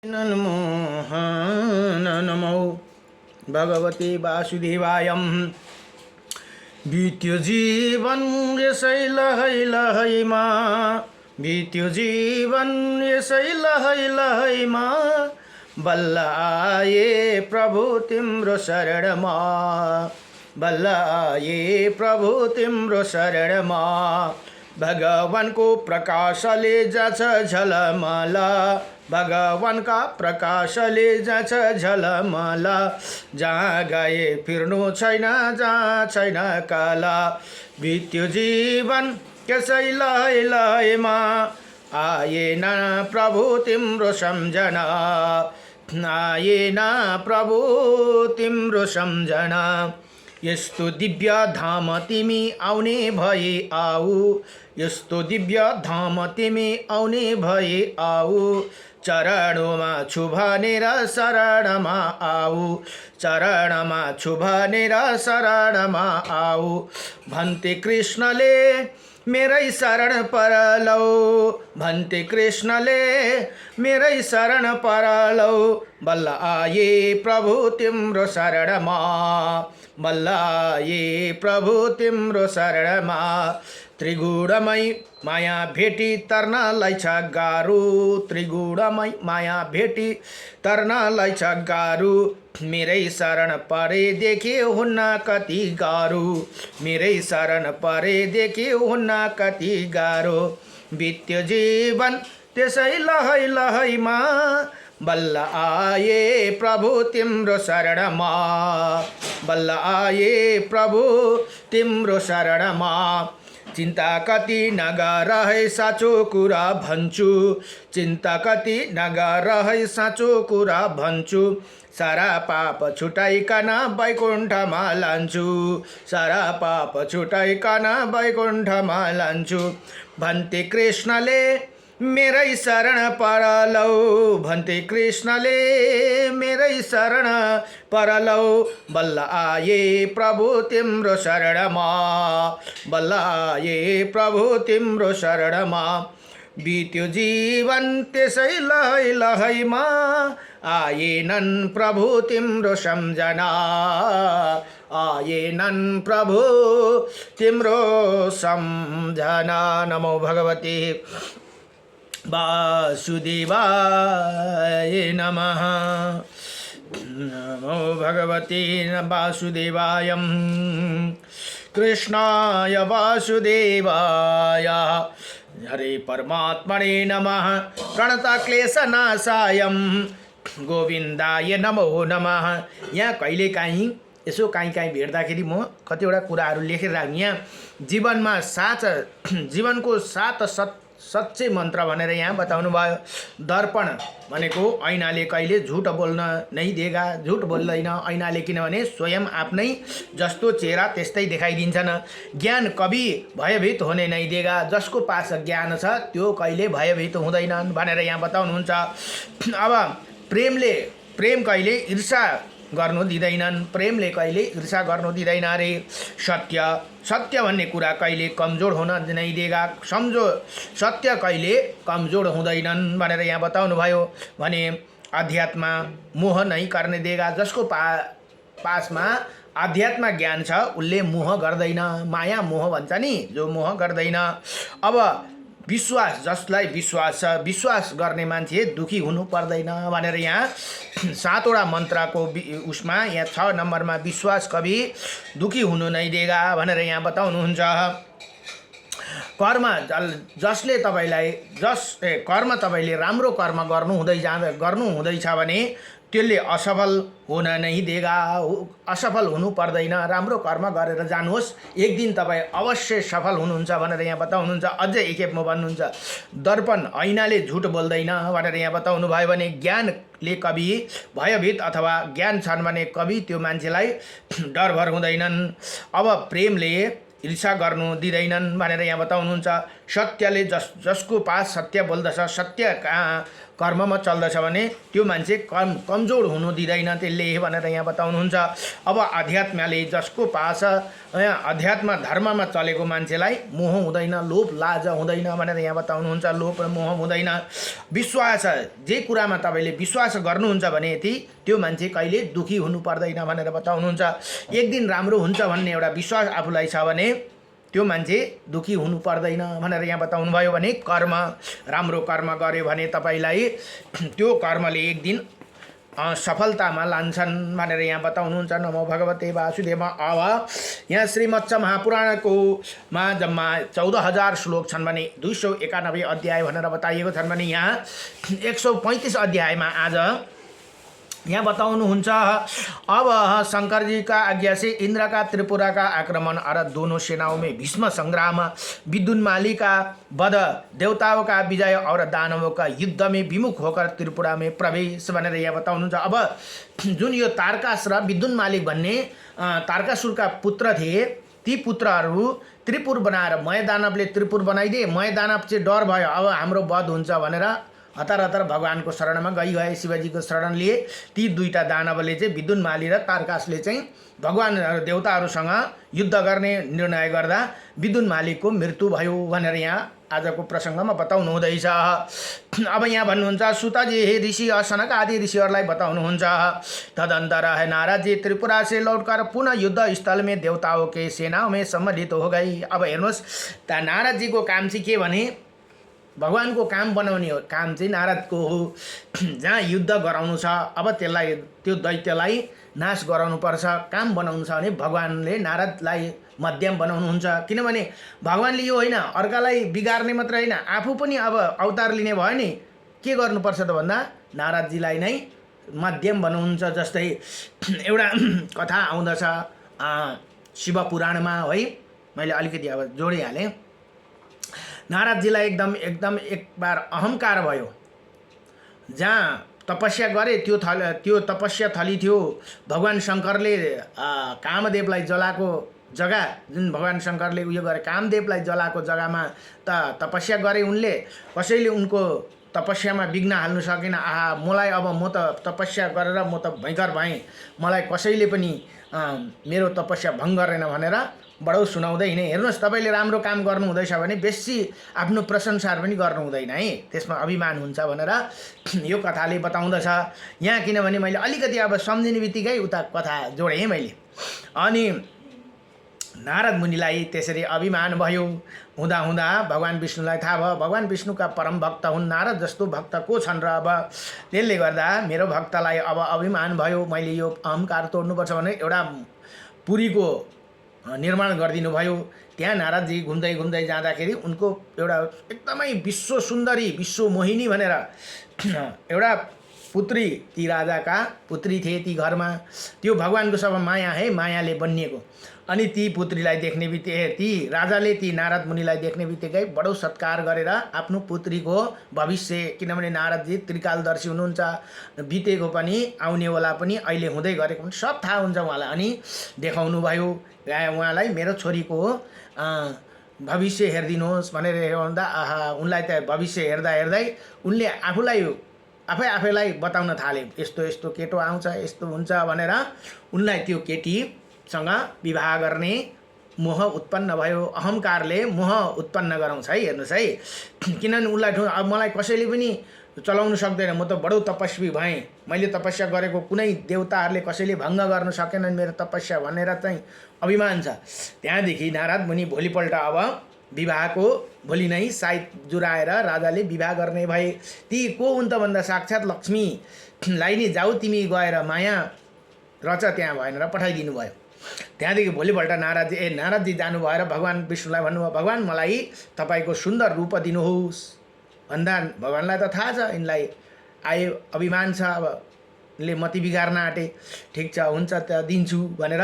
मोहन नमो भगवते वासुदेवायम। बित्यो जीवन यसै लहै लहैमा, बित्यो जीवन यसै लहै लहैमा, बल्ल आए प्रभु तिम्रो शरणमा, बल्ल आए प्रभु तिम्रो शरणमा। भगवानको प्रकाशले जान्छ झलमल, भगवानका प्रकाशले जान्छ झलमल। जहाँ गए फिर्नु छैन, जहाँ छैन काला। बित्यो जीवन त्यसै लहै लहैमा, आएन प्रभु तिम्रो सम्झना, आएन प्रभु तिम्रो सम्झना। यस्तो दिव्य धाम तिमी आउने भए आऊ, यस्तो दिव्य धाम तिमी आउने भए आऊ। चरणमा छु भनेर शरणमा आऊ, चरणमा छु भनेर शरणमा आऊ। भन्ते कृष्णले मेरै शरण परलौ, भन्ते कृष्णले मेरै शरण परलौ। बल्ल आए प्रभु तिम्रो शरणमा, बल्ल आए प्रभु तिम्रो शरणमा। त्रिगुणमै माया भेटी तर्नलाई छ गाह्रो, त्रिगुणमै माया भेटी तर्नलाई छ गाह्रो। मेरै शरण परेदेखि हुन्न कति गाह्रो, मेरै शरण परेदेखि हुन्न कति गाह्रो। बित्यो जीवन त्यसै लहै लहैमा, बल्ल आए प्रभु तिम्रो शरणमा, बल्ल आए प्रभु तिम्रो शरणमा। चिन्ता कति नगर है साँचो कुरा भन्छु, चिन्ता कति नगर है साँचो कुरा भन्छु। सारा पाप छुटाइकन वैकुण्ठमा लान्छु, सारा पाप छुटाइकन वैकुण्ठमा लान्छु। भन्ते कृष्णले मेरै शरण परलौ, भन्ते कृष्णले मेरै शरण परलौ। बल्ल आए प्रभु तिम्रो शरणमा, बल्ल आए प्रभु तिम्रो शरणमा। बित्यो जीवन त्यसै लहै लहैमा, आएनन् प्रभु तिम्रो सम्झना, आएनन् प्रभु तिम्रो सम्झना। नमो भगवते वासुदेवाय नमः, नमो भगवते वासुदेवाय। कृष्णाय वासुदेवाय हरे परमात्मने नमः। प्रणतक्लेशनाशाय गोविन्दाय नमो नमः। यहाँ कहिलेकाहीँ यसो काहीँ भेट्दाखेरि म कतिवटा कुराहरू लेखेर राख्छु। यहाँ जीवनमा जीवनको सात सच्चे मन्त्र भनेर यहाँ बताउनु भयो। दर्पण भनेको ऐनाले कहिले झुट बोल्न नै देगा, झुट बोल्दैन ऐनाले, किनभने स्वयं आफ्नै जस्तो चेहरा त्यस्तै देखाइदिन्छन्। ज्ञान कभी भयभीत होने नै देगा, जसको पास ज्ञान छ त्यो कहिले भयभीत हुँदैनन् भनेर यहाँ बताउनुहुन्छ। अब प्रेम कहिले ईर्षा गर्नु दिँदैनन्, प्रेमले कहिले ईर्षा गर्नु दिँदैन अरे। सत्य भन्ने कुरा कहिले कमजोर हुन नै देगा, सत्य कहिले कमजोर हुँदैनन् भनेर यहाँ बताउनु भयो। भने अध्यात्म मोह नै गर्ने देगा, जसको पासमा अध्यात्म ज्ञान छ उसले मोह गर्दैन, माया मोह भन्छ नि, जो मोह गर्दैन। अब विश्वास, जसलाई विश्वास छ, विश्वास गर्ने मान्छे दुखी हुनु पर्दैन भनेर यहाँ सातवटा मन्त्रको उसमा यहाँ 6 नम्बरमा विश्वास कवि दुखी हुनु नै देगा भनेर यहाँ बताउनुहुन्छ। कर्म जसले तपाईँलाई कर्म तपाईँले राम्रो कर्म गर्नु हुँदैछ भने त्यसले असफल हुन नै देगा, असफल हुनु पर्दैन। राम्रो कर्म गरेर जानुहोस्, एक दिन तपाईँ अवश्य सफल हुनुहुन्छ भनेर यहाँ बताउनुहुन्छ। अझै एकखेप म भन्नुहुन्छ, दर्पण ऐनाले झुट बोल्दैन भनेर यहाँ बताउनु भयो। भने ज्ञानले कवि भयभीत अथवा ज्ञान छन् भने कवि त्यो मान्छेलाई डरभर हुँदैनन्। अब प्रेमले ईर्षा गर्नु दिँदैनन् भनेर यहाँ बताउनुहुन्छ। सत्यले जसको पास सत्य बोल्दछ, सत्य कर्ममा चल्दछ भने त्यो मान्छे कमजोर हुनु दिँदैन त्यसले भनेर यहाँ बताउनुहुन्छ। अब अध्यात्मले जसको पास अध्यात्म धर्ममा चलेको मान्छेलाई मोह हुँदैन, लोभ लाज हुँदैन भनेर यहाँ बताउनुहुन्छ। लोभ र मोह हुँदैन। विश्वास, जे कुरामा तपाईँले विश्वास गर्नुहुन्छ भने त्यो मान्छे कहिले दुखी हुनु पर्दैन भनेर बताउनुहुन्छ। एक दिन राम्रो हुन्छ भन्ने एउटा विश्वास आफूलाई छ भने त्यो मान्छे दुखी हुनु पर्दैन भनेर यहाँ बताउनु भयो। भने कर्म, राम्रो कर्म गर्यो भने तपाईँलाई त्यो कर्मले एक दिन सफलतामा लान्छन् भनेर यहाँ बताउनुहुन्छ। नमो भगवते वासुदेव। अब यहाँ श्रीमत्स्य महापुराणको जम्मा 14,000 श्लोक छन् भने 291 अध्याय भनेर बताइएको छन् भने यहाँ 135 अध्यायमा आज यहाँ बताउनुहुन्छ। अब शंकर जी का आज्ञा से इंद्र का त्रिपुरा का आक्रमण और दोनों सेनाओं में भीष्म संग्राम, विद्युन्माली का वध, देवताओं का विजय और दानवों का युद्ध में विमुख होकर त्रिपुरा में प्रवेश भनेर यहाँ बताउनुहुन्छ। अब जुन यो तारकास र विद्युन्माली भन्ने तारकासुरका पुत्र थिए, ती पुत्रहरू त्रिपुर बनाएर मयदानवले त्रिपुर बनाइदिए। मयदानव चाहिँ डर भयो अब हाम्रो वध हुन्छ भनेर हतार हतार भगवानको शरणमा गए, शिवजीको शरण लिए। ती दुईटा दानवले चाहिँ विद्युन्माली र तारकासले चाहिँ भगवान देवताहरूसँग युद्ध गर्ने निर्णय गर्दा विद्युन्मालीको मृत्यु भयो भनेर यहाँ आजको प्रसङ्गमा बताउनु हुँदैछ। अब यहाँ भन्नुहुन्छ सुतजी हे ऋषि सनक आदि ऋषिहरूलाई बताउनुहुन्छ। तदंतर है नारद जी त्रिपुरा से लौटकर पुनः युद्ध स्थल में देवताओं के सेनाओं में सम्मिलित हो गई। अब हेर्नुहोस् त नारद जीको काम चाहिँ के भने भगवानको काम बनाउने हो, काम चाहिँ नारदको हो। जहाँ युद्ध गराउनु छ अब त्यसलाई त्यो दैत्यलाई नाश गराउनुपर्छ, काम बनाउनु छ भने भगवानले नारदलाई मध्यम बनाउनुहुन्छ। किनभने भगवानले यो होइन अर्कालाई बिगार्ने मात्र होइन, आफू पनि अब अवतार लिने भयो नि के गर्नुपर्छ त भन्दा नारदजीलाई नै मध्यम बनाउनुहुन्छ। जस्तै एउटा कथा आउँदछ शिवपुराणमा है, मैले अलिकति अब जोडिहालेँ। नारदजीलाई एकदम एक बार अहंकार भयो। जहाँ तपस्या गरे त्यो तपस्या थली थियो। भगवान शंकरले कामदेवलाई जलाएको जग्गा, जुन भगवान शंकरले उयो गरे कामदेवलाई जलाएको जग्गामा त तपस्या गरे उनले। कसैले उनको तपस्यामा विघ्न हाल्नु सकेन। आहा मलाई अब म त तपस्या गरेर म त भयङ्कर भएँ, मलाई कसैले पनि मेरो तपस्या भङ्ग गरेन भनेर बडो सुनाउँदै हिँडे। हेर्नुहोस् तपाईँले राम्रो काम गर्नु हुँदैछ भने बेसी आफ्नो प्रशंसाहरू पनि गर्नु हुँदैन है, त्यसमा अभिमान हुन्छ भनेर यो कथाले बताउँदछ यहाँ। किनभने मैले अलिकति अब सम्झिने बित्तिकै उता कथा जोडेँ मैले। अनि नारद मुनिलाई त्यसरी अभिमान भयो। हुँदा हुँदा भगवान विष्णुलाई थाहा भयो भगवान विष्णुका परम भक्त हुन्, नारद जस्तो भक्त को छन् र। अब त्यसले गर्दा मेरो भक्तलाई अब अभिमान भयो, मैले यो अहंकार तोड्नुपर्छ भने एउटा पुरीको निर्माण गरिदिनु भयो। त्यहाँ नारदजी घुम्दै घुम्दै जाँदाखेरि उनको एउटा एकदमै विश्व सुन्दरी विश्व मोहिनी भनेर एउटा पुत्री, ती राजाका पुत्री थिए ती घरमा। त्यो भगवानको सब माया है, मायाले बनिएको। अनि ती पुत्रीलाई देख्ने बित्तिकै ती राजाले ती नारद मुनिलाई देख्ने बित्तिकै बडो सत्कार गरेर आफ्नो पुत्रीको भविष्य, किनभने नारदजी त्रिकालदर्शी हुनुहुन्छ, बितेको पनि आउनेवाला पनि अहिले हुँदै गरेको पनि सब थाहा हुन्छ उहाँलाई। अनि देखाउनु भयो उहाँलाई मेरो छोरीको भविष्य हेरिदिनुहोस् भनेर भन्दा आहा उनलाई त भविष्य हेर्दा हेर्दै उनले आफैलाई बताउन थाले, यस्तो यस्तो केटो आउँछ, यस्तो हुन्छ भनेर उनलाई त्यो केटीसँग विवाह गर्ने मोह उत्पन्न भयो। अहंकारले मोह उत्पन्न गराउँछ है। हेर्नुहोस् है, किनभने उनलाई अब मलाई कसैले पनि चलाउनु सक्दैन, म त बडो तपस्वी भएँ, मैले तपस्या गरेको कुनै देवताहरूले कसैले भङ्ग गर्न सकेनन् मेरो तपस्या भनेर चाहिँ अभिमान छ। त्यहाँदेखि नारद मुनि भोलिपल्ट अब विवाहको भोलि नै साइत जुराएर राजाले विवाह गर्ने भए। ती को हुन् त भन्दा साक्षात् लक्ष्मीलाई नि जाऊ तिमी गएर माया रच त्यहाँ भनेर पठाइदिनु भयो। त्यहाँदेखि भोलिपल्ट नारदजी जानुभयो र भगवान विष्णुलाई भन्नुभयो भगवान मलाई तपाईँको सुन्दर रूप दिनुहोस् भन्दा भगवानलाई त थाहा छ यिनलाई आयो अभिमान छ, अब ले मति बिगार्न आँटे। ठिक छ हुन्छ त दिन्छु भनेर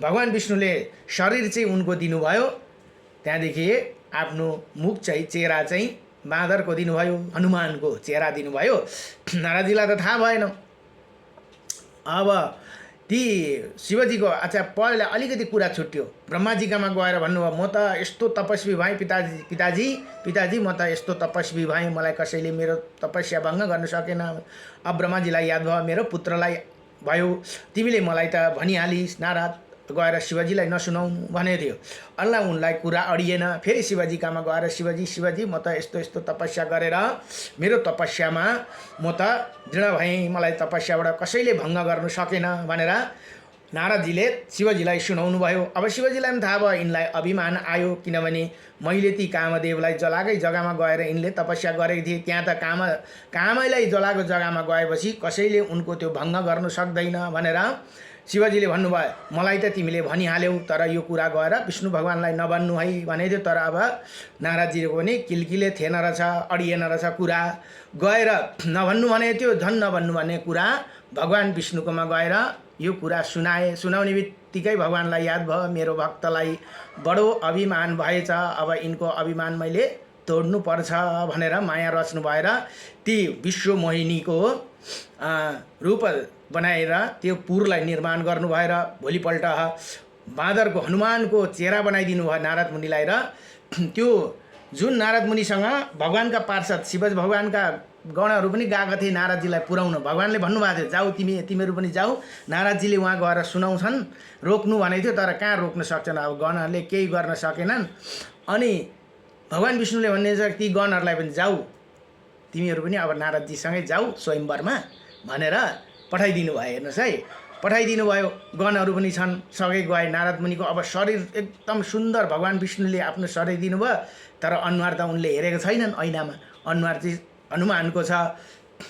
भगवान विष्णुले शरीर चाहिँ उनको दिनुभयो। त्यहाँदेखि आफ्नो मुख चाहिँ चेहरा चाहिँ बाँदरको दिनुभयो, हनुमानको चेहरा दिनुभयो। नारदजीलाई त थाहा भएन। अब ती शिवजीको अच्छा पहिला अलिकति कुरा छुट्यो। ब्रह्माजीकामा गएर भन्नुभयो म त यस्तो तपस्वी भएँ पिताजी म त यस्तो तपस्वी भएँ, मलाई कसैले मेरो तपस्या भङ्ग गर्न सकेन। अब ब्रह्माजीलाई याद भयो मेरो पुत्रलाई भयो, तिमीले मलाई त भनिहालिस्, नारद गएर शिवजीलाई नसुनाउनु भनेको थियो। अल्लाह उनलाई कुरा अडिएन। फेरि शिवजीकामा गएर शिवजी म त यस्तो यस्तो तपस्या गरेर मेरो तपस्यामा म त दृढ भएँ, मलाई तपस्याबाट कसैले भङ्ग गर्नु सकेन भनेर नारदजीले शिवजीलाई सुनाउनु भयो। अब शिवजीलाई पनि थाहा भयो यिनलाई अभिमान आयो, किनभने मैले ती कामदेवलाई जलाएकै जग्गामा गएर यिनले तपस्या गरेको थिएँ। त्यहाँ त कामैलाई जलाएको जग्गामा गएपछि कसैले उनको त्यो भङ्ग गर्नु सक्दैन भनेर शिवजीले भन्नुभयो मलाई त तिमीले भनिहाल्यौ, तर यो कुरा गएर विष्णु भगवान्लाई नभन्नु है भनेको थियो। तर अब नारदजीको पनि किलकिले थिएन रहेछ, अडिएन रहेछ कुरा, गएर नभन्नु भनेको थियो। झन् नभन्नु भन्ने कुरा भगवान् विष्णुकोमा गएर यो कुरा सुनाउने बित्तिकै भगवान्लाई याद भयो मेरो भक्तलाई बडो अभिमान भएछ, अब यिनको अभिमान मैले तोड्नु पर्छ भनेर माया रच्नु भएर ती विश्व मोहिनीको रूप बनाएर त्यो पुरलाई निर्माण गर्नु भएर भोलिपल्ट बाँदरको हनुमानको चेहरा बनाइदिनु भयो नारद मुनिलाई। र त्यो जुन नारद मुनिसँग भगवान्का पार्षद शिवज भगवान्का गणहरू पनि गएका थिए नारदजीलाई पुर्याउन। भगवान्ले भन्नुभएको थियो जाऊ तिमीहरू पनि जाऊ, नारदजीले उहाँ गएर सुनाउँछन्, रोक्नु भनेको थियो तर कहाँ रोक्न सक्छन्, अब गणहरूले केही गर्न सकेनन्। अनि भगवान् विष्णुले भन्ने छ ती गणहरूलाई पनि जाऊ तिमीहरू पनि अब नारदजीसँगै जाऊ स्वयम्वरमा भनेर पठाइदिनु भयो। हेर्नुहोस् है, पठाइदिनु भयो। गणहरू पनि छन्, सँगै गए। नारद मुनिको अब शरीर एकदम सुन्दर भगवान् विष्णुले आफ्नो शरीर दिनुभयो, तर अनुहार त उनले हेरेको छैनन् ऐनामा, अनुहार चाहिँ हनुमानको छ।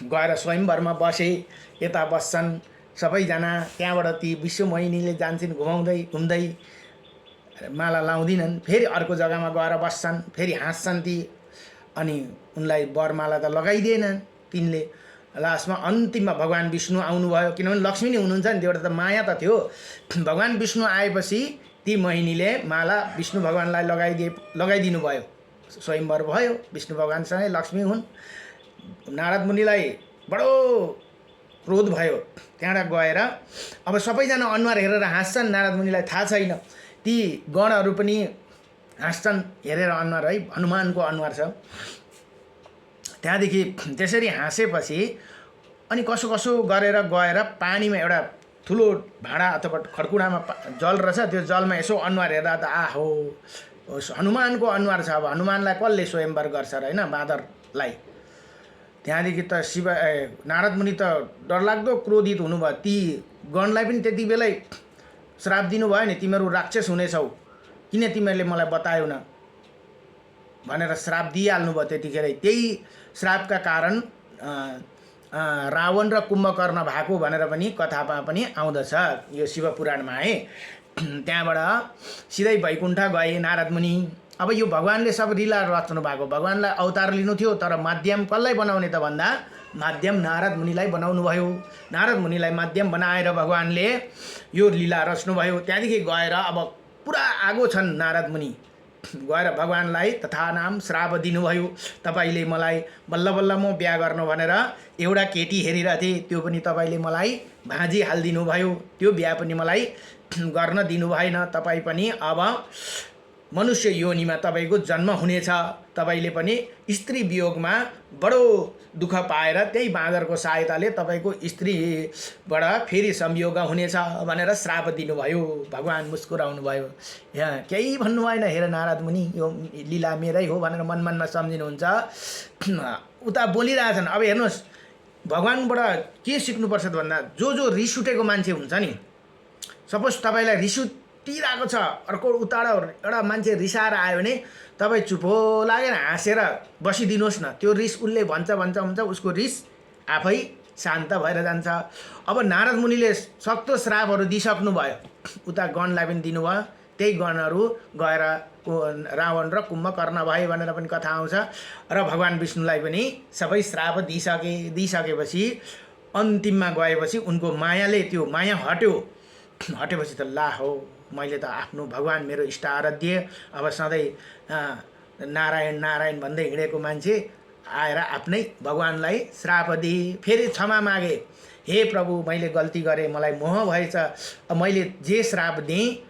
गएर स्वयम्वरमा बसे, यता बस्छन् सबैजना। त्यहाँबाट ती विश्व मोहिनीले जान्छन् घुम्दै माला लाउँदिनन्, फेरि अर्को जग्गामा गएर बस्छन्, फेरि हाँस्छन् ती। अनि उनलाई वरमाला त लगाइदिएनन् तिनले। लास्टमा अन्तिममा भगवान् विष्णु आउनुभयो, किनभने लक्ष्मी नै हुनुहुन्छ नि, त्योबाट त माया त थियो। भगवान् विष्णु आएपछि ती मोहिनीले माला विष्णु भगवान्लाई लगाइदिनु भयो, स्वयम्वर भयो। विष्णु भगवान्सँगै लक्ष्मी हुन्। नारद मुनिलाई बडो क्रोध भयो। त्यहाँबाट गएर अब सबैजना अनुहार हेरेर हाँस्छन्, नारद मुनिलाई थाहा छैन। ती गणहरू पनि हाँस्छन् हेरेर अनुहार, है हनुमानको अनुहार छ। त्यहाँदेखि त्यसरी हाँसेपछि अनि कसो गरेर गएर पानीमा एउटा ठुलो भाँडा अथवा खड्कुडामा जल रहेछ, त्यो जलमा यसो अनुहार हेर्दा त आहो हनुमानको अनुहार छ। अब हनुमानलाई कसले स्वयम्वर गर्छ र होइन बाँदरलाई। त्यहाँदेखि त नारद मुनि त डरलाग्दो क्रोधित हुनुभयो। ती गणलाई पनि त्यति बेलै श्राप दिनुभयो नि, तिमीहरू राक्षस हुनेछौ, किन तिमीहरूले मलाई बतायौ न भनेर श्राप दिइहाल्नु भयो त्यतिखेरै। त्यही श्रापका कारण रावण र कुम्भकर्ण भएको भनेर पनि कथामा पनि आउँदछ, यो शिवपुराणमा है। त्यहाँबाट सिधै वैकुण्ठ गए नारद मुनि। अब यो भगवान्ले सब लीला रच्नु भएको, भगवान्लाई अवतार लिनु थियो, तर माध्यम कसलाई बनाउने त भन्दा माध्यम नारद मुनिलाई बनाउनु भयो। नारद मुनिलाई माध्यम बनाएर भगवान्ले यो लीला रच्नु भयो। त्यहाँदेखि गएर अब पुरा आगो छन् नारद मुनि, गएर भगवान्लाई तथा नाम श्राप दिनुभयो। तपाईँले मलाई बल्ल बल्ल म बिहा गर्नु भनेर एउटा केटी हेरिरहेको थिएँ, त्यो पनि तपाईँले मलाई भाँजी हालिदिनु भयो, त्यो बिहा पनि मलाई गर्न दिनु भएन। तपाईँ पनि अब मनुष्य योनिमा तपाईँको जन्म हुनेछ, तपाईँले पनि स्त्री वियोगमा बडो दुःख पाएर त्यही बाँदरको सहायताले तपाईँको स्त्रीबाट फेरि संयोग हुनेछ भनेर श्राप दिनुभयो। भगवान् मुस्कुराउनु भयो, यहाँ केही भन्नु भएन। हेर नारद मुनि, यो लीला मेरै हो भनेर मनमनमा सम्झिनुहुन्छ। उता बोलिरहेछन्। अब हेर्नुहोस् भगवान्बाट के सिक्नुपर्छ त भन्दा जो रिस उठेको मान्छे हुन्छ नि, सपोज तपाईँलाई रिस उठिरहेको छ, अर्को उताबाट एउटा मान्छे रिसाएर आयो भने तपाईँ चुपो लागेर हाँसेर बसिदिनुहोस् न। त्यो रिस उसले भन्छ उसको रिस आफै शान्त भएर जान्छ। अब नारद मुनिले सक्दो श्रापहरू दिइसक्नु भयो, उता गणलाई पनि दिनुभयो। त्यही गणहरू गएर रावण र कुम्भकर्ण भयो भनेर पनि कथा आउँछ। र भगवान् विष्णुलाई पनि सबै श्राप दिइसकेपछि अन्तिममा गएपछि उनको मायाले, त्यो माया हटेपछि त ला हो, मैले त आफ्नो भगवान् मेरो इष्ट आराध्य अब सधैँ नारायण नारायण भन्दै हिँडेको मान्छे आएर आफ्नै भगवान्लाई श्राप दिए। फेरि क्षमा मागे, हे प्रभु मैले गल्ती गरेँ, मलाई मोह भएछ, अब मैले जे श्राप दिएँ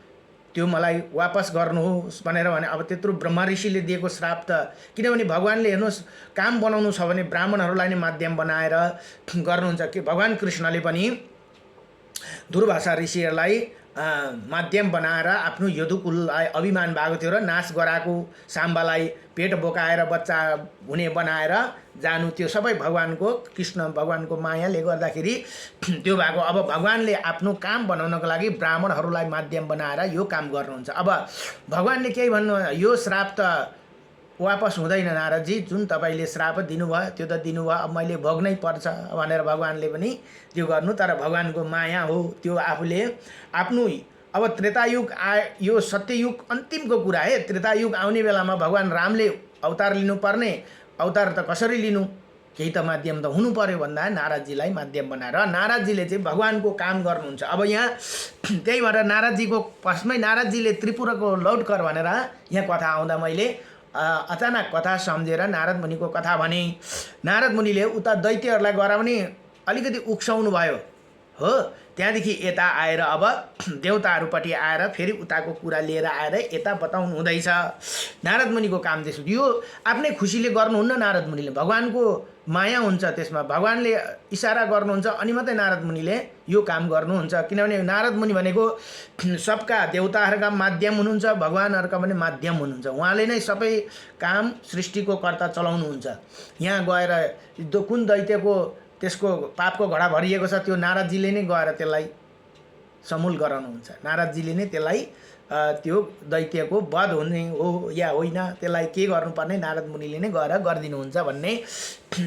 त्यो मलाई वापस गर्नुहोस् भनेर भने। अब त्यत्रो ब्रह्मा ऋषिले दिएको श्राप त, किनभने भगवान्ले हेर्नुहोस् काम बनाउनु छ भने ब्राह्मणहरूलाई नै माध्यम बनाएर गर्नुहुन्छ। कि भगवान् कृष्णले पनि दुर्वासा ऋषिहरूलाई माध्यम बनाएर आफ्नो यदुकुललाई अभिमान भएको थियो र नाश गराएको साम्बालाई पेट बोकाएर बच्चा हुने बनाएर जानु, त्यो सबै भगवान्को कृष्ण भगवान्को मायाले गर्दाखेरि त्यो भएको। अब भगवान्ले आफ्नो काम बनाउनको लागि ब्राह्मणहरूलाई माध्यम बनाएर यो काम गर्नुहुन्छ। अब भगवान्ले केही भन्नु, यो श्राप त वापस हुँदैन नारदजी, जुन तपाईँले श्राप दिनुभयो त्यो त दिनुभयो, अब मैले भोग्नै पर्छ भनेर भगवान्ले पनि त्यो गर्नु। तर भगवान्को माया हो त्यो, आफूले आफ्नो अब त्रेतायुग यो सत्ययुग अन्तिमको कुरा है। त्रेतायुग आउने बेलामा भगवान् रामले अवतार लिनुपर्ने, अवतार त कसरी लिनु, केही त माध्यम त हुनु पर्यो भन्दा नारदजीलाई माध्यम बनाएर नारदजीले चाहिँ भगवान्को काम गर्नुहुन्छ। अब यहाँ त्यही भएर नारदजीको फर्स्टमै नारदजीले त्रिपुराको लौट कर भनेर यहाँ कथा आउँदा मैले अचानक कथा सम्झेर नारद मुनिको कथा भने। नारद मुनिले उता दैत्यहरूलाई गएर पनि अलिकति उक्साउनु भयो हो, त्यहाँदेखि यता आएर अब देवताहरूपट्टि आएर फेरि उताको कुरा लिएर आएर यता बताउनु हुँदैछ। नारद मुनिको काम त्यसो, यो आफ्नै खुसीले गर्नुहुन्न नारद मुनिले, भगवान्को माया हुन्छ त्यसमा, भगवान्ले इसारा गर्नुहुन्छ अनि मात्रै नारद मुनिले यो काम गर्नुहुन्छ। किनभने नारद मुनि भनेको सबका देवताहरूका माध्यम हुनुहुन्छ, भगवान्हरूका पनि माध्यम हुनुहुन्छ, उहाँले नै सबै काम सृष्टिको कर्ता चलाउनुहुन्छ। यहाँ गएर कुन दैत्यको त्यसको पापको घडा भरिएको छ त्यो नारदजीले नै गएर त्यसलाई समूल गराउनुहुन्छ, नारदजीले नै त्यसलाई त्यो दैत्यको वध हुने हो या होइन त्यसलाई के गर्नुपर्ने नारद मुनिले नै गएर गरिदिनुहुन्छ भन्ने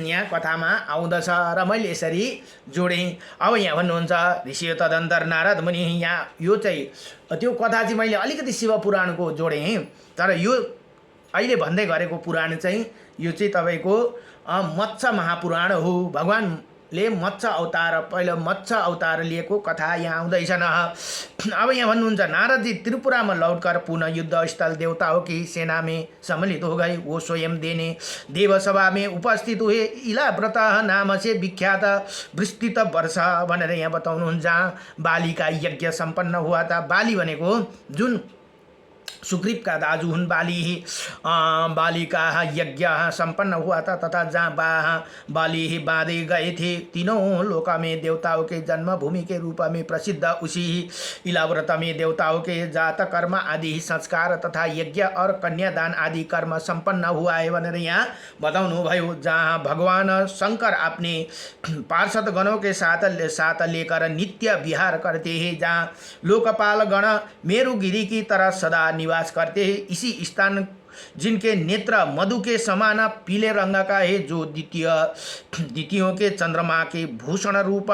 यहाँ कथामा आउँदछ र मैले यसरी जोडेँ। अब यहाँ भन्नुहुन्छ ऋषि तदन्तर नारद मुनि, यहाँ यो चाहिँ त्यो कथा चाहिँ मैले अलिकति शिव पुराणको जोडेँ, तर यो अहिले भन्दै गरेको पुराण चाहिँ यो चाहिँ तपाईँको मत्स्य महापुराण हो। भगवान्ले मत्स्य अवतार, पहिलो मत्स्य अवतार लिएको कथा यहाँ आउँदैछन्। अब यहाँ भन्नुहुन्छ नारदजी त्रिपुरा में लौटकर पुनः युद्ध स्थल देवताओं की सेना में सम्मिलित हो गए। वो स्वयं देने देवसभा में उपस्थित हुए। इलाव्रत नाम से विख्यात विस्तृत वर्ष भनेर यहाँ बताउनुहुन्छ, जहाँ बाली का यज्ञ संपन्न हुआ था। बाली भनेको जुन सुग्रीव का दाजू हुन् बाली का यज्ञ संपन्न हुआ था, तथा जहाँ बाली बांधे गए थे तीनों लोक में देवताओं के जन्मभूमि के रूप में प्रसिद्ध उसी इलाव्रत में देवताओं के जात कर्म आदि संस्कार तथा यज्ञ और कन्यादान आदि कर्म संपन्न हुआ है भनेर यहाँ बताउनु भयो। जहाँ भगवान शंकर अपने पार्षद गणों के साथ लेकर नित्य विहार करते हैं, जहाँ लोकपाल गण मेरुगिरी की तरह सदा निवास करते हैं। इसी स्थान जिनके नेत्र मधु के समान पीले रंग का है, जो द्वितीयों के चंद्रमा के भूषण रूप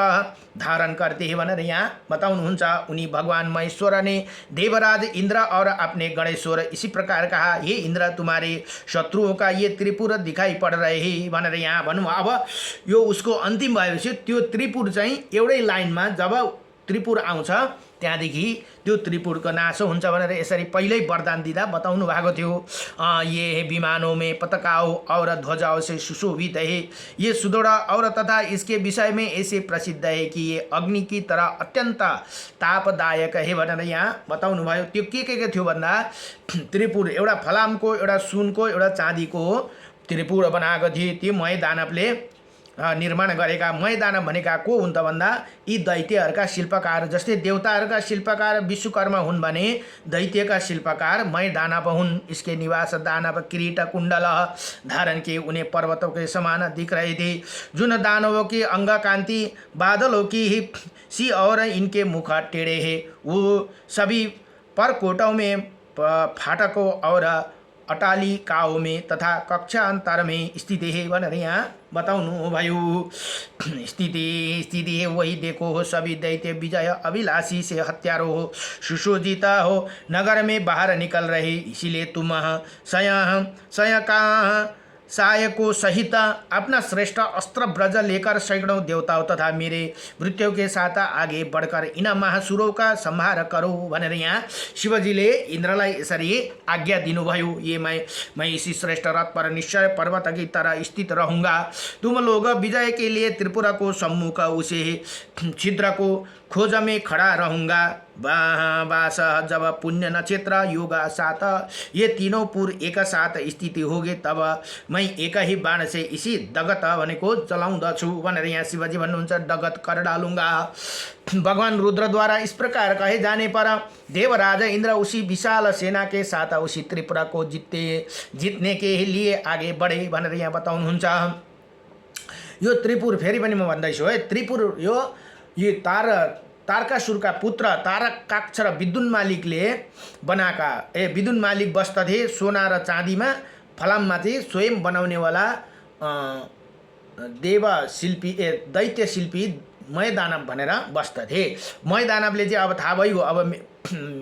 धारण करते हैं भनेर यहाँ बताउनुहुन्छ। उन्हीं भगवान महेश्वर ने देवराज इंद्र और अपने गणेश्वर इसी प्रकार कहा, ये इंद्र तुम्हारे शत्रुओं का ये त्रिपुर दिखाई पड़ रहे हैं भनेर यहाँ भन्नु। अब यो उसको अन्तिम भएपछि त्यो त्रिपुर चाहिँ एउटै लाइनमा जब त्रिपुर आउँछ त्यहाँदेखि त्यो त्रिपुरको नाश हुन्छ भनेर यसरी पहिल्यै वरदान दिँदा बताउनु भएको थियो। ये विमानों में पताकाओं और ध्वजाओं से सुशोभित है, ये सुदृढ़ और तथा इसके विषय में ऐसे प्रसिद्ध है कि ये अग्नि की तरह अत्यंत तापदायक है भनेर यहाँ बताउनु भयो। त्यो के थियो भन्दा त्रिपुर एउटा फलामको, एउटा सुनको, एउटा चाँदीको त्रिपुर बनाएको थिए। त्यो मय दानवले निर्माण गरेका। मय दानव भनेका को हुन् त भन्दा यी दैत्यहरूका शिल्पकार, जस्तै देवताहरूका शिल्पकार विश्वकर्मा हुन् भने दैत्यका शिल्पकार मय दानव हुन्। इसके निवास दानव किरीट कुंडल धारण के उन्हें पर्वतों के समान दिख रहे थे। जुन दानवों की अंग कांति बादलों की ही सी और इनके मुख टेढ़े हैं, वो सभी परकोटों में, फाटकों और अटालिकाओं में तथा कक्षांतर में स्थित है भनेर यहाँ बताउनु भयो। स्थिति है वही देखो हो, सभी दैत्य विजय अभिलाषी से हत्यारो हो, सुशोजित हो, नगर में बाहर निकल रहे, इसीलिए तुम सहायकों सहित अपना श्रेष्ठ अस्त्र ब्रज लेकर सैकड़ों देवताओं तथा मेरे मृत्यु के साथ आगे बढ़कर इन महासुरों का संहार करो भनेर यहाँ शिवजीले इन्द्रलाई यसरी आज्ञा दिनुभयो। ये मैं इसी श्रेष्ठ रथ पर निश्चय पर्वत की तरह स्थित रहूँगा। तुम लोग विजय के लिए त्रिपुरा को सम्मुख उसे छिद्र को खोज में खड़ा रहूँगा। वास जब पुण्य नक्षत्र योग साथ ये तीनों पुर एक साथ स्थिति होगे तब मैं एक ही बाण से इसी दगत भनेको जलाउँदछु भनेर यहाँ शिवजी भन्नुहुन्छ, दगत कर डालूंगा। भगवान रुद्र द्वारा इस प्रकार कहे जाने पर देवराज इंद्र उसी विशाल सेना के साथ उसी त्रिपुरा को जीतने के लिए आगे बढ़े भनेर यहाँ बताउनुहुन्छ। यो त्रिपुर फेरि पनि म भन्दैछु है, त्रिपुर यो तारकासुरका पुत्र तारकाक्ष र विद्युन मालिकले बनाएका विद्युन मालिक बस्दथे सोना र चाँदीमा फलाममा चाहिँ स्वयं बनाउनेवाला दैत्य शिल्पी मयदानव भनेर बस्दथे। मयदानवले चाहिँ अब थाहा भइगयो अब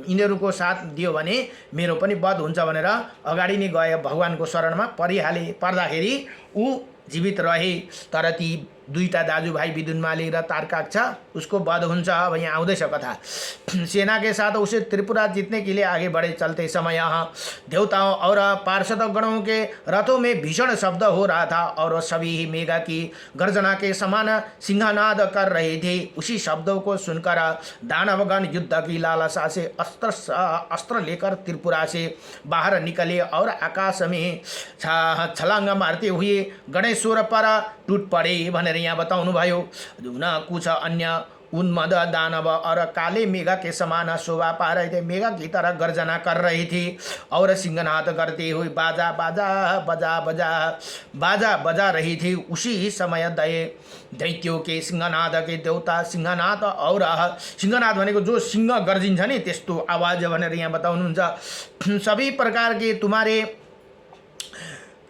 यिनीहरूको साथ दियो भने मेरो पनि वध हुन्छ भनेर अगाडि नै गए भगवानको शरणमा पर्दाखेरि ऊ जीवित रहे। तर ती दुईटा दाजुभाइ विद्युन मालिक र तारकाक्ष उसको वध हुन्छ। अब यहाँ आउँदैछ कथा। सेना के साथ उसे त्रिपुरा जीतने के लिए आगे बढ़े। चलते समय देवताओं और पार्षद गणों के रथों में भीषण शब्द हो रहा था और सभी ही मेघा की गर्जना के समान सिंहनाद कर रहे थे। उसी शब्दों को सुनकर दानवगण युद्ध की लालसा से अस्त्र लेकर त्रिपुरा से बाहर निकले और आकाश में छलांग मारते हुए गणेश्वर पर टूट पड़े भनेर यहाँ बताउनु भयो। न कुछ अन्य उन्मद दानव और काले मेघा के समान शोभा पा रहे थे, मेघा की तरह गर्जना कर रहे थे और सिंहनाद करते हुए बाजा बजा रही थी। उसी समय दैत्यों के सिंहनाद के देवता सिंहनाद और सिंहनाद भनेको जो सिंह गर्जिन्छ नि त्यस्तो आवाज भनेर यहाँ बताउनुहुन्छ। सभी प्रकार के तुम्हारे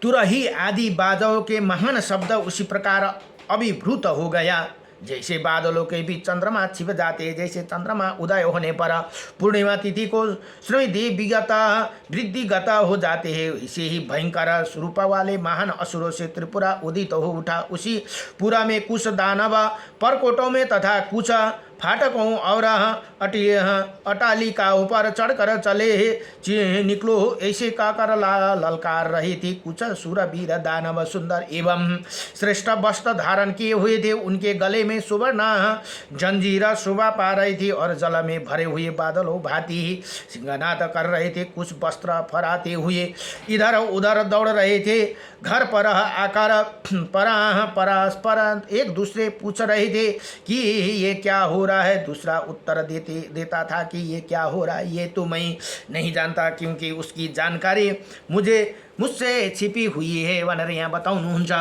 तुरही आदि बाजाओं के महान शब्द उसी प्रकार अभिभूत हो गया। जैसे बादलों के बीच चंद्रमा छिप जाते, जैसे चंद्रमा उदय होने पर पूर्णिमा तिथि को श्रृणि वृद्धिगत हो जाते हैं, इसे ही भयंकर रूप वाले महान असुरों से त्रिपुरा उदित हो उठा। उसी पुरा में कुछ दानव परकोटों में तथा कुछ फाटकों और अटालिकाओं पर चढ़कर चले निकलो ऐसे कहकर ललकार रही थी। कुछ सूरवीर दानव सुंदर एवं श्रेष्ठ वस्त्र धारण किए हुए थे, उनके गले में सुवर्ण जंजीर शोभा पा रही थी और जल में भरे हुए बादलों भांति ही सिंहनाद कर रहे थे। कुछ वस्त्र फराते हुए इधर उधर दौड़ रहे थे। घर पर आकर परस्पर एक दूसरे पूछ रहे थे कि ये क्या हो रहा है। दूसरा उत्तर देता था कि ये क्या हो रहा है ये तो मैं नहीं जानता, क्योंकि उसकी जानकारी मुझसे छिपी हुई है भनेर यहाँ बताउनुहुन्छ।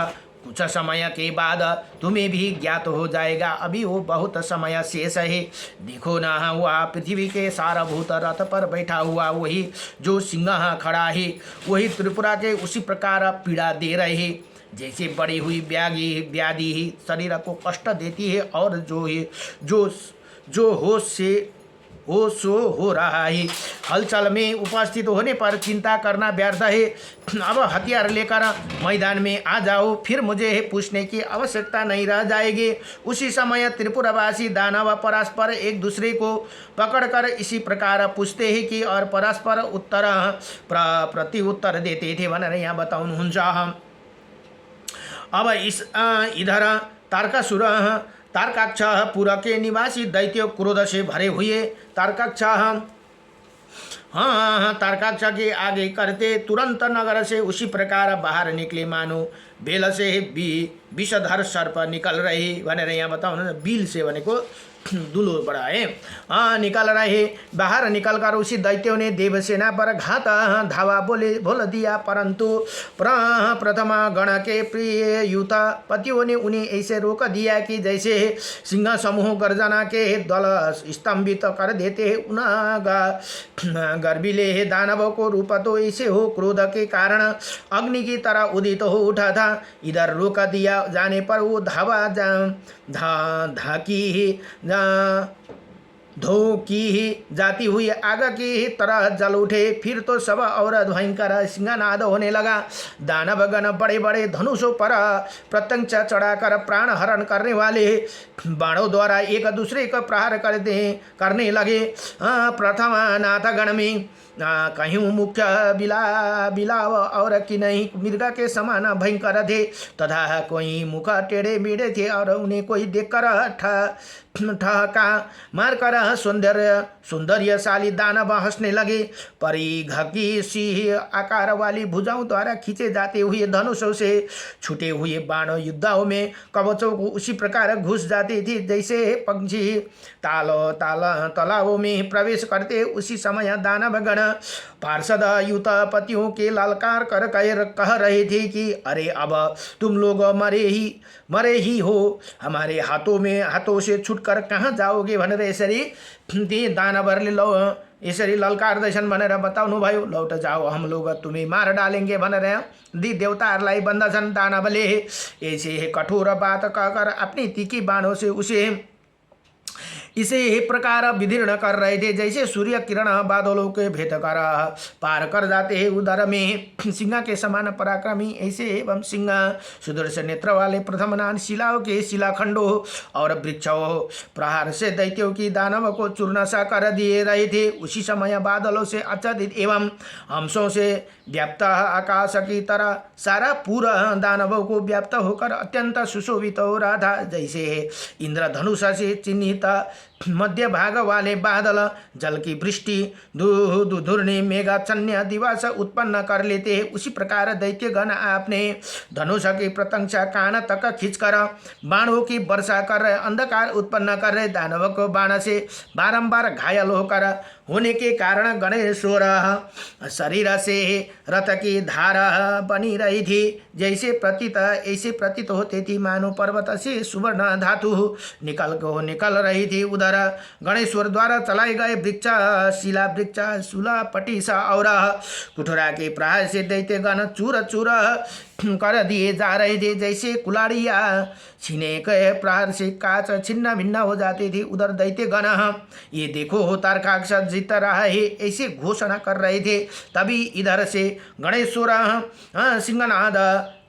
कुछ समय के बाद तुम्हें भी ज्ञात हो जाएगा, अभी वो बहुत समय शेष है। देखो ना वह पृथ्वी के सारभूत रथ पर बैठा हुआ वही जो सिंह खड़ा है, वही त्रिपुरा के उसी प्रकार पीड़ा दे रहे हैं जैसे बड़ी हुई व्याधि ही शरीर को कष्ट देती है और जो होश हो रहा है। हलचल में उपस्थित होने पर चिंता करना व्यर्थ है। अब हथियार लेकर मैदान में आ जाओ, फिर मुझे पूछने की आवश्यकता नहीं रह जाएगी। उसी समय त्रिपुरावासी दानव परस्पर एक दूसरे को पकड़कर इसी प्रकार पूछते हैं कि और परस्पर प्रति उत्तर देते थे भनेर यहाँ बताउनुहुन्छ। अब इधर तारकाक्ष पुरा के निवासी दैत्य क्रोध से भरे हुए तारकाक्ष के आगे करते तुरंत नगर से उसी प्रकार बाहर निकले मानो बेल से विषधर सर्प निकल रहे भनेर यहाँ बताउनु। बिल से भनेको दुलो बड़ा है निकल रहे। बाहर निकलकर उसी दैत्यों ने देवसेना पर घात धावा बोल दिया, परंतु प्रथम गण के प्रिय युता पतियों ने उन्हें ऐसे रोक दिया कि जैसे सिंह समूह गर्जना के दल स्तंभित कर देते हैं। उन गर्भिले दानवों को रूप तो ऐसे हो क्रोध के कारण अग्नि की तरह उदित हो उठा था। इधर रोक दिया जाने पर वो धावा धाकी धो की ही जाती हुई आग की ही तरह जल उठे। फिर तो सब और भयंकर सिंहनाद होने लगा। दानवगण बड़े बड़े धनुषों पर प्रत्यंच चढ़ाकर प्राण हरण करने वाले बाणों द्वारा एक दूसरे का प्रहार करने लगे। प्रथम नाथगण में कहीं मुख्य बिलाव और कि नहीं मृगा के समान भयंकर थे तथा कोई मुख टेढ़े मेढ़े थे और उन्हें कोई देखकर ठहका मारकर सौंदर्यशाली दानव हंसने लगे। परिघ की सी आकार वाली भुजाओं द्वारा खींचे जाते हुए धनुषों से छूटे हुए बाण युद्धाओं में कवचों को उसी प्रकार घुस जाते थे जैसे पक्षी तालाबों में प्रवेश करते। उसी समय दानवगण पार्षद युत पतियों के ललकार कर कह रहे थे कि अरे अब तुम लोग मरे ही हो, हमारे हाथों से छुटकर कहाँ जाओगे भनेर यसरी ती दानवहरूले यसरी ललकार्दैछन् भनेर बताउनु भयो। लौट जाओ हम लोग तुम्हें मार डालेंगे भनेर दी देवताहरूलाई बन्दछन्। दानवले ऐसे कठोर बात कहकर अपनी तीखी बाणों से इसे ही प्रकार विदीर्ण कर रहे थे जैसे सूर्य किरण बादलों के भेद कर पार कर जाते हैं। उधर में सिंह के समान पराक्रमी ऐसे एवं सिंह सुदर्शन नेत्र वाले प्रथम नान शिलाओं के शिलाखंडों और वृक्षों प्रहार से दैत्यों की दानव को चूर्णसा कर दिए रहे थे। उसी समय बादलों से आच्छादित एवं हंसों से व्याप्त आकाश की तरह सारा पूरा दानवों को व्याप्त होकर अत्यंत सुशोभित हो रहा था। जैसे इंद्रधनुष से चिन्हित मध्य भाग वाले बादल जल की वृष्टि धूर्णी मेघाच्छन्य दिवस उत्पन्न कर लेते हैं, उसी प्रकार दैत्यगण अपने धनुष की प्रत्यंचा कान तक खींचकर बाणों की वर्षा कर रहे, अंधकार उत्पन्न कर रहे। दानव को बाण से बारंबार घायल होने के कारण गणेश्वर शरीर से रथ की धार बनी रही थी। जैसे प्रतीत होती थी मानो पर्वत से सुवर्ण धातु निकल रही थी। उधर गणेश्वर द्वारा चलाए गए शिला वृक्ष शूला पटीसा और कुठरा के प्रहार से दैत्यगण चूर चूर कर दिए जा रहे थे। जैसे कुलाड़िया छीने गए प्रहार से कांच छिन्न भिन्न हो जाती थी। उधर दैत्यगण ये देखो तारकाक्ष जीत रहा है ऐसे घोषणा कर रहे थे। तभी इधर से गणेश्वर सिंहनाद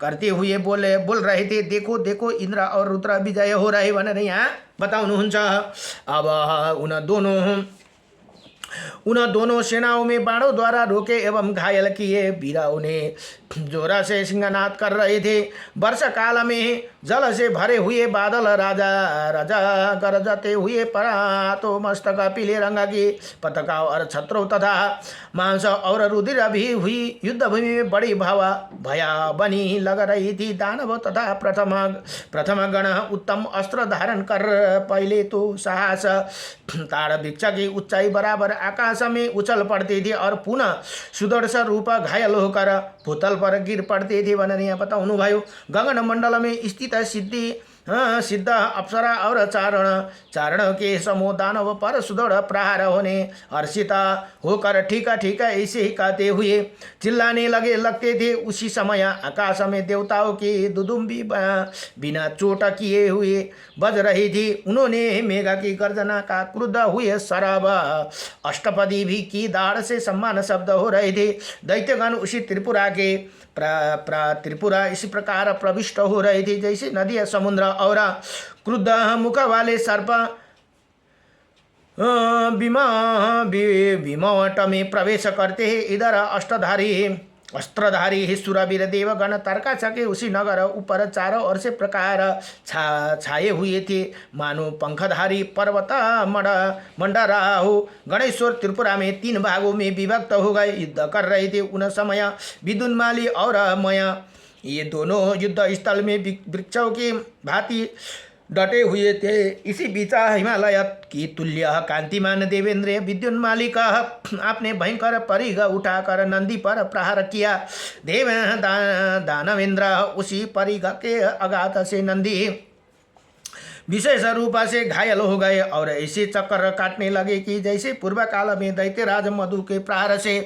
करते हुए बोल रहे थे, देखो देखो इंद्र और रुद्र विजय हो रहे भनेर यहाँ बताउनुहुन्छ। अब उन दोनों सेनाओं में बाणों द्वारा रोके एवं घायल किए वीरों ने जोरा से सिंहनाद कर रहे थे। वर्षा काल में जल से भरे हुए बादल राजा गरजते हुए तो मस्तक पीले रंग की पताका और छत्रों तथा मांस और रुधिर भी हुई युद्ध भूमि में बड़ी भया बनी लग रही थी। दानव तथा प्रथम गण उत्तम अस्त्र धारण कर पहले तो साहस ताड़ वृक्ष की ऊंचाई बराबर आकाश में उछल पड़ते थे और पुनः सुदर्शन रूप घायल होकर भूतल पर गिर पड़ते थे भनेर यहाँ बताउनु भयो। गगन मंडल में स्थित सिद्ध अप्सरा और चारण के समूह दानव पर सुदृढ़ प्रहार होने हर्षित होकर ठीक ऐसे ही कहते हुए चिल्लाने लगते थे। उसी समय आकाश में देवताओं की दुदुम्बी बिना चोट किए हुए बज रही थी। उन्होंने मेघा की गर्जना का क्रुद्ध हुए शराब अष्टपदी भी की दाढ़ से सम्मान शब्द हो रहे थे। दैत्यगण उसी त्रिपुरा के त्रिपुरा इसी प्रकार प्रविष्ट हो रहे थे जैसे नदी समुद्र और क्रुद्ध मुख वाले सर्प विमवट में प्रवेश करते हैं। इधर अस्त्रधारी सुरवीर देवगण तारकाक्ष के उसी नगर ऊपर चारों ओर से प्रकार छाए हुए थे मानो पंखधारी पर्वत मंडरा हो। गणेश्वर त्रिपुरा में 3 भागों में विभक्त हो गए युद्ध कर रहे थे। उन समय विदुन्माली और मया ये दोनों युद्ध स्थल में वृक्षों की भांति डटे हुए थे। इसी बीच हिमालय की तुल्य कांतिमान देवेंद्र विद्युन्माली का आपने भयंकर परिघ उठाकर नंदी पर प्रहार किया। दानवेंद्र उसी परिघ के आघात से नंदी विशेष रूप से घायल हो गए और ऐसे चक्कर काटने लगे कि जैसे पूर्व काल में दैत्यराज मधु के प्रहार से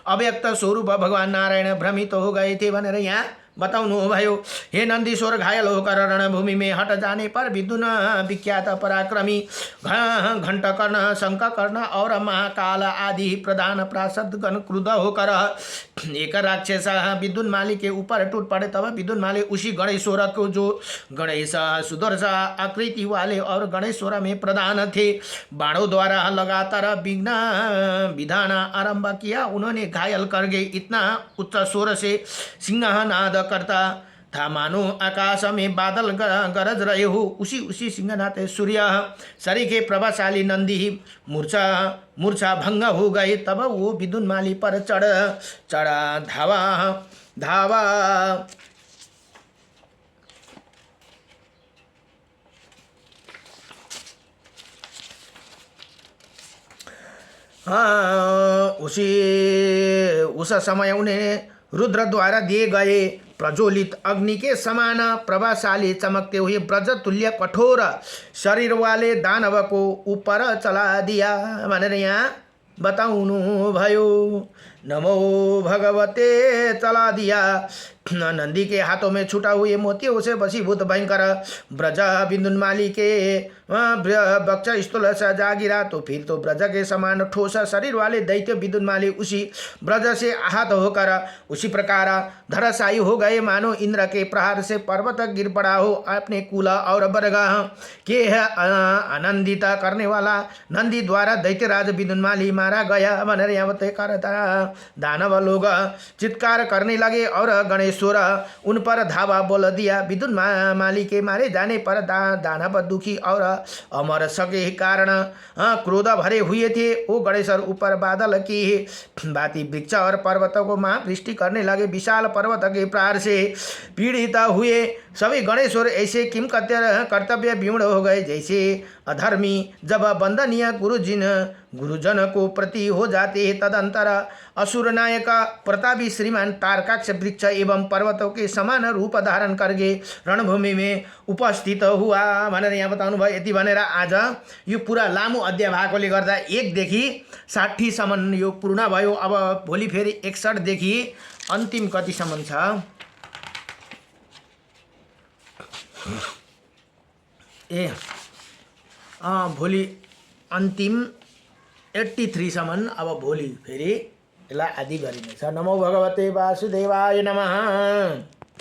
अव्यक्त स्वरूप भगवान नारायण भ्रमित हो गए थे भनेर यहाँ बताउनु भयो। हे नन्दीश्वर घायल होकर रणभूमि में हट जाने पर विदुन विख्यात पराक्रमी घंटकर्ण शंखकर्ण और महाकाल आदि प्रधान पार्षदगण क्रुद्ध होकर एक राक्षस विदुन्माली के ऊपर टूट पड़े। तब विदुन्माली उसी गणेश्वर को, जो गणेश सुदर्शन आकृति वाले और गणेश्वर में प्रधान थे, बाणों द्वारा लगातार विधान आरंभ किया। उन्होंने घायल कर गए। इतना उच्च स्वर से सिंहनाद करता था मानो आकाश में बादल गरज रहे हो। उसी सिंहनाद सूर्य शरीर के प्रभावशाली नंदी मूर्छा भंग हो गए। तब वो विदुन्माली पर चढ़ा धावा उस समय उन्हें रुद्र द्वारा दिए गए प्रज्वलित अग्नि के समान प्रभावशाली चमकते हुए ब्रजतुल्य कठोर शरीर वाले दानव को ऊपर चला दिया भनेर यहाँ बताउनु भयो। नमो भगवते चला दिया। नंदी के हाथों में छूटा हुए मोतियों से वशीभूत भयंकर ब्रज विदुन्माली के वक्ष स्थूल से जा गिरा। तो फिर तो ब्रज के समान ठोस शरीर वाले दैत्य विदुन्माली उसी ब्रज से आहत होकर उसी प्रकार धराशायी हो गए मानो इंद्र के प्रहार से पर्वत गिर पड़ा हो। अपने कुल और वर्ग के आनंदित करने वाला नंदी द्वारा दैत्यराज विदुन्माली मारा गया भनेर यहाँ करता दानव लोग चित्कार करने लगे और गणेश्वर उन पर धावा बोल दिया। विदुन्माली के मारे जाने पर दानव दुखी और अमर सके कारण क्रोध भरे हुए थे। वो गणेश्वर ऊपर बादल की भांति वृक्ष और पर्वतों को महावृष्टि करने लगे। विशाल पर्वत के प्रहार से पीड़ित हुए सभी गणेश्वर ऐसे किम कर्तव्य विमूढ़ हो गए जैसे अधर्मी जब वंदनीय गुरुजन को प्रति हो जाते हैं। तदंतर असुर नायक प्रतापी श्रीमान तारकाक्ष वृक्ष एवं पर्वतों के समान रूप धारण करके रणभूमि में उपस्थित हुआ भनेर यहाँ बताउनु भयो। यति भनेर आज यो पुरा लामो अध्याय भएकोले गर्दा 1 देखि 60 सम्म यो पूर्ण भयो। अब भोलि फेरि 61 देखि अन्तिम कतिसम्म छ भोलि अन्तिम 83 सम्म। अब भोलि फेरि यसलाई आदि गरिनेछ। नमो भगवते वासुदेवाय नमः।